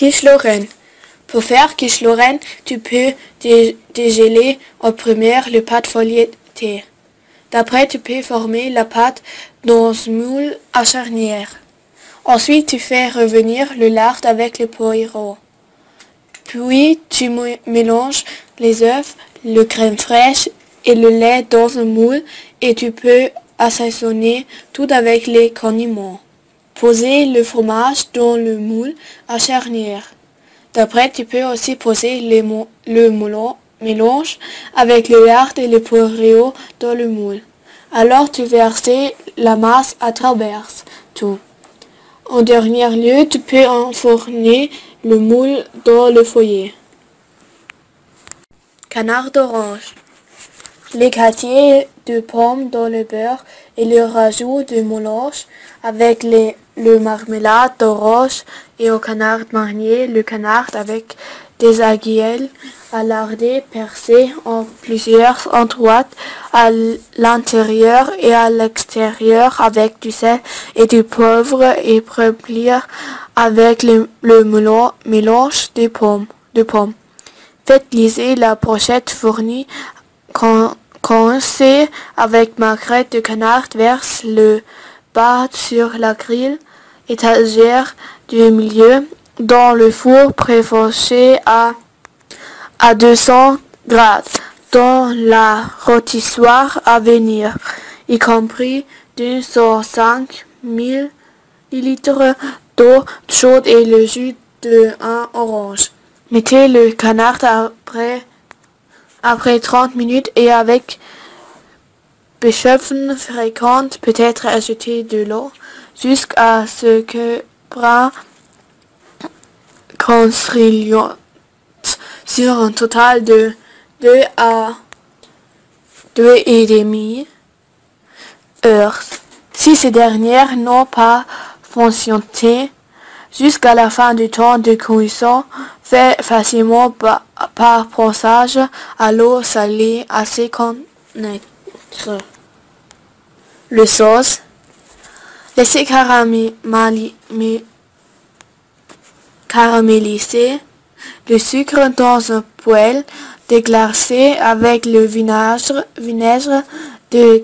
Quiche Lorraine. Pour faire quiche Lorraine, tu peux dégeler en première le pâte feuilletée. D'après, tu peux former la pâte dans un moule à charnière. Ensuite, tu fais revenir le lard avec le poireau. Puis, tu mélanges les œufs, le crème fraîche et le lait dans un moule et tu peux assaisonner tout avec les condiments. Poser le fromage dans le moule à charnière. D'après, tu peux aussi poser le mélange avec le lard et le poireau dans le moule. Alors, tu verses la masse à travers tout. En dernier lieu, tu peux enfourner le moule dans le foyer. Canard d'orange. L'écratier de pommes dans le beurre et le rajout de mélange avec le marmelade d'orange et au canard mariné le canard avec des aiguilles à larder percées en plusieurs endroits à l'intérieur et à l'extérieur avec du sel et du poivre et remplir avec le mélange de pommes. Faites glisser la brochette fournie coincée avec ma crête de canard, verse le bas sur la grille étagère du milieu dans le four préfourché à 200 grades dans la rôtissoire à venir, y compris 205 ml d'eau chaude et le jus d'un orange. Mettez le canard après 30 minutes et avec béchauffe fréquente, peut-être ajouter de l'eau jusqu'à ce que bras constituante sur un total de 2 à 2,5 heures. Si ces dernières n'ont pas fonctionné jusqu'à la fin du temps de cuisson, fait facilement par passage à l'eau salée assez connaître. Le sauce. Laissez caraméliser le sucre dans un poêle, déglacer avec le vinaigre de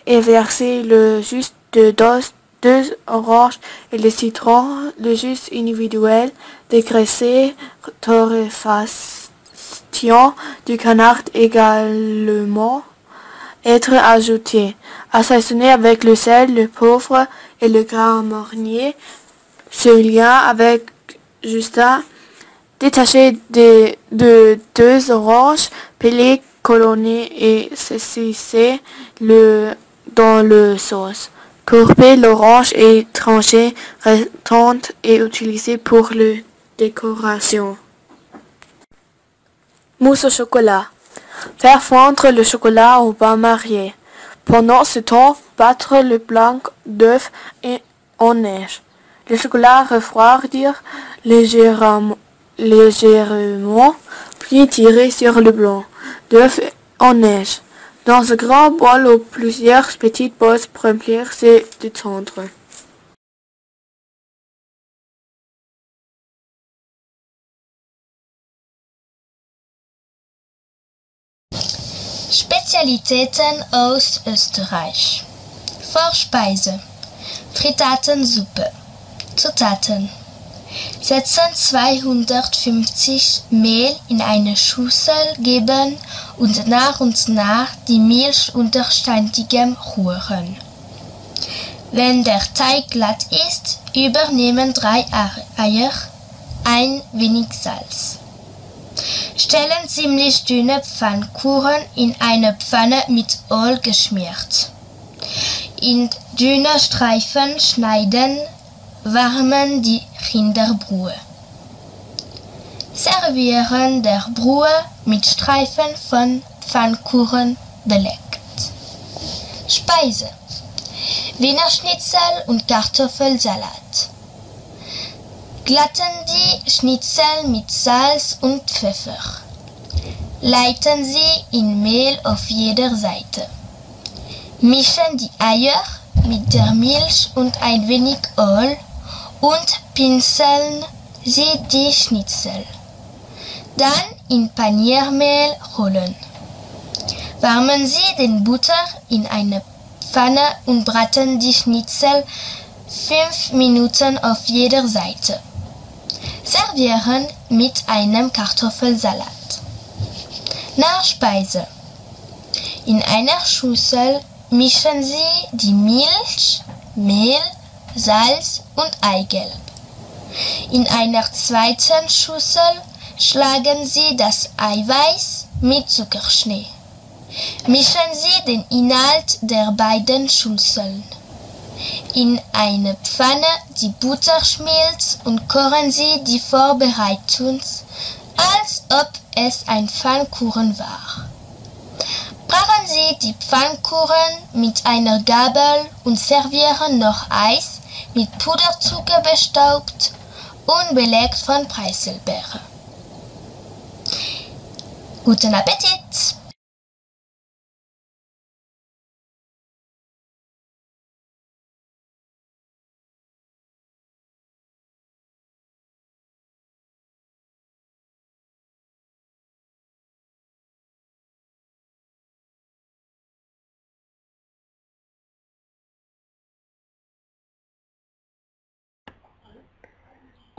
et verser le jus de deux oranges et le citron, le jus individuel, dégraisser, torréfaction du canard également être ajouté. Assaisonner avec le sel, le poivre et le grain marnier. Ce lien avec Justin. Détacher de 2 oranges, pelées, colonner et saucisser dans le sauce. Couper l'orange et trancher restante et utiliser pour la décoration. Mousse au chocolat. Faire fondre le chocolat au bain marié. Pendant ce temps, battre le blanc d'œuf en neige. Le chocolat refroidir légèrement, puis tirer sur le blanc d'œuf en neige. Dans un grand bol ou plusieurs petites bosses remplir et détendre. Spezialitäten aus Österreich. Vorspeise. Frittatensuppe. Zutaten. Setzen 250 Mehl in eine Schüssel, geben und nach die Milch unter ständigem Rühren. Wenn der Teig glatt ist, übernehmen 3 Eier, ein wenig Salz. Stellen ziemlich dünne Pfannkuchen in eine Pfanne mit Öl geschmiert. In dünne Streifen schneiden, warmen die Rinderbrühe. Servieren der Brühe mit Streifen von Pfannkuchen belegt. Speise. Wiener Schnitzel und Kartoffelsalat. Glatten die Schnitzel mit Salz und Pfeffer. Leiten sie in Mehl auf jeder Seite. Mischen die Eier mit der Milch und ein wenig Öl und pinseln Sie die Schnitzel. Dann in Paniermehl rollen. Warmen Sie den Butter in eine Pfanne und braten die Schnitzel 5 Minuten auf jeder Seite. Servieren mit einem Kartoffelsalat. Nachspeise. In einer Schüssel mischen Sie die Milch, Mehl, Salz und Eigelb. In einer zweiten Schüssel schlagen Sie das Eiweiß mit Zuckerschnee. Mischen Sie den Inhalt der beiden Schüsseln. In eine Pfanne die Butter schmilzt und kochen Sie die Vorbereitung, als ob es ein Pfannkuchen war. Braten Sie die Pfannkuchen mit einer Gabel und servieren noch Eis mit Puderzucker bestaubt und belegt von Preiselbeere. Guten Appetit!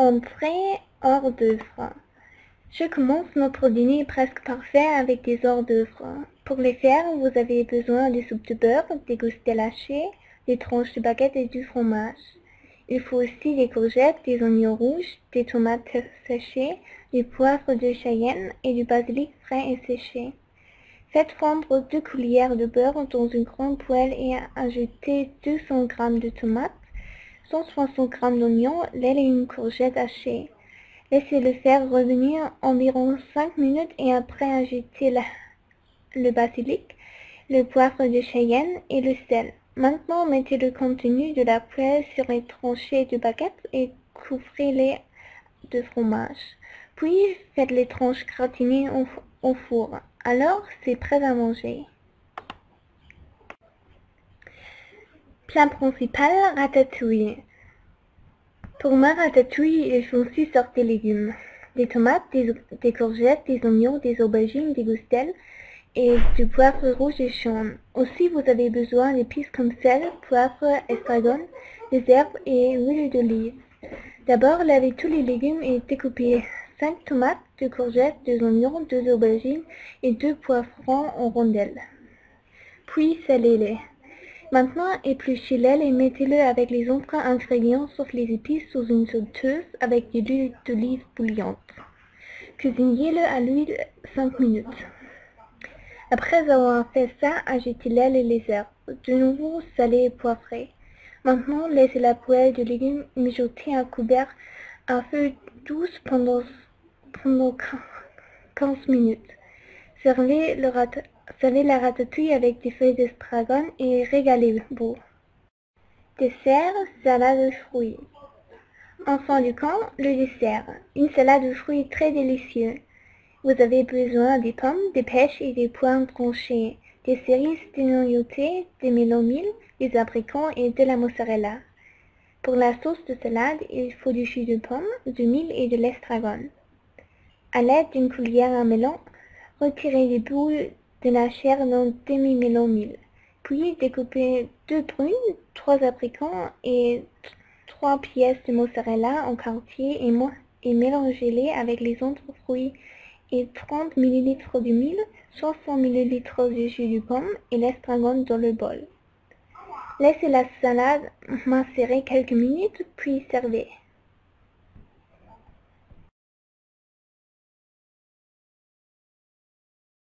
Entrée hors d'œuvre. Je commence notre dîner presque parfait avec des hors d'œuvre. Pour les faire, vous avez besoin de soupe de beurre, des gousses hachées, des tranches de baguette et du fromage. Il faut aussi des courgettes, des oignons rouges, des tomates séchées, du poivre de Cheyenne et du basilic frais et séché. Faites fondre 2 cuillères de beurre dans une grande poêle et ajoutez 200 g de tomates, 160 g d'oignons, l'ail et une courgette hachée. Laissez-le faire revenir environ 5 minutes et après ajoutez le basilic, le poivre de Cheyenne et le sel. Maintenant, mettez le contenu de la poêle sur les tranchées de baguette et couvrez-les de fromage. Puis, faites les tranches gratinées au four. Alors, c'est prêt à manger. Plat principal, ratatouille. Pour ma ratatouille, il faut 6 sortes de légumes. Des tomates, des courgettes, des oignons, des aubergines, des gousses d'ail et du poivre rouge et jaune. Aussi, vous avez besoin d'épices comme sel, poivre, estragon, des herbes et huile d'olive. D'abord, lavez tous les légumes et découpez 5 tomates, 2 courgettes, 2 oignons, 2 aubergines et 2 poivrons en rondelles. Puis, salez-les. Maintenant, épluchez l'ail et mettez-le avec les autres ingrédients sauf les épices sous une sauteuse avec de l'huile d'olive bouillante. Cuisinez-le à l'huile 5 minutes. Après avoir fait ça, ajoutez l'ail et les herbes. De nouveau, salez et poivrez. Maintenant, laissez la poêle de légumes mijoter à couvert à feu doux pendant 15 minutes. Servez la ratatouille avec des feuilles d'estragon et régalez-vous. Dessert, salade de fruits. En fin du camp, le dessert. Une salade de fruits très délicieuse. Vous avez besoin des pommes, des pêches et des poires tranchées, des cerises dénoyautées, des melons mûrs, des abricots et de la mozzarella. Pour la sauce de salade, il faut du jus de pomme, du miel et de l'estragon. À l'aide d'une cuillère à melon, retirez les boules de la chair d'un demi-melon mûr. Puis découpez 2 prunes, 3 abricots et 3 pièces de mozzarella en quartiers et mélangez-les avec les autres fruits et 30 ml de miel, 60 ml de jus de pomme et l'estragon dans le bol. Laissez la salade macérer quelques minutes, puis servez.